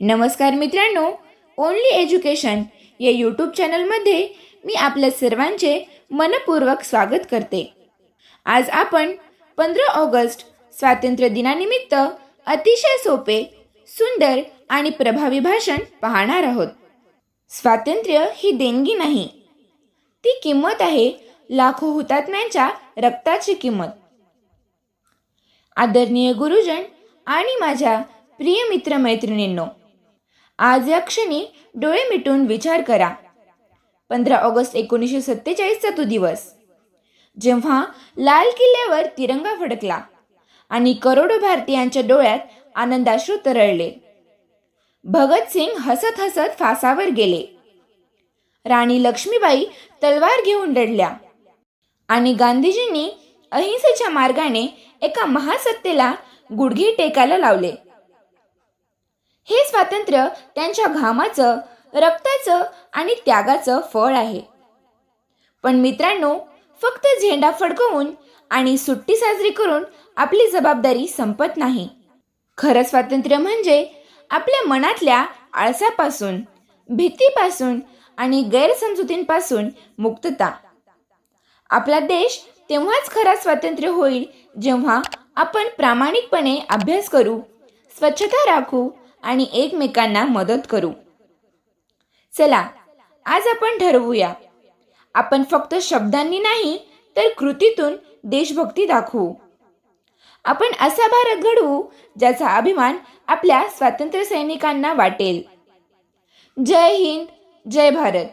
नमस्कार मित्रांनो, only education या यूट्यूब चॅनलमध्ये मी आपल्या सर्वांचे मनपूर्वक स्वागत करते. आज आपण 15 ऑगस्ट स्वातंत्र्य दिनानिमित्त अतिशय सोपे, सुंदर आणि प्रभावी भाषण पाहणार आहोत. स्वातंत्र्य ही देणगी नाही, ती किंमत आहे लाखो हुतात्म्यांच्या रक्ताची किंमत. आदरणीय गुरुजन आणि माझ्या प्रिय मित्रमैत्रिणींनो, आज या क्षणी डोळे मिटून विचार करा. 15 ऑगस्ट 1947चा तो दिवस, जेव्हा लाल किल्ल्यावर तिरंगा फडकला आणि करोडो भारतीयांच्या डोळ्यात आनंदाश्रू तरळले. भगतसिंग हसत हसत फासावर गेले. राणी लक्ष्मीबाई तलवार घेऊन लढल्या आणि गांधीजींनी अहिंसेच्या मार्गाने एका महासत्तेला गुडघे टेकायला लावले. हे स्वातंत्र्य त्यांच्या घामाचं, रक्ताचं आणि त्यागाचं फळ आहे. पण मित्रांनो, फक्त झेंडा फडकवून आणि सुट्टी साजरी करून आपली जबाबदारी संपत नाही. खरं स्वातंत्र्य म्हणजे आपल्या मनातल्या आळसापासून, भीतीपासून आणि गैरसमजुतींपासून मुक्तता. आपला देश तेव्हाच खरा स्वातंत्र्य होईल जेव्हा आपण प्रामाणिकपणे अभ्यास करू, स्वच्छता राखू आणि एकमेकांना मदत करू. चला, आज आपण ठरवूया, आपण फक्त शब्दांनी नाही तर कृतीतून देशभक्ती दाखवू. आपण असा भारत घडवू ज्याचा अभिमान आपल्या स्वातंत्र्य सैनिकांना वाटेल. जय हिंद, जय भारत.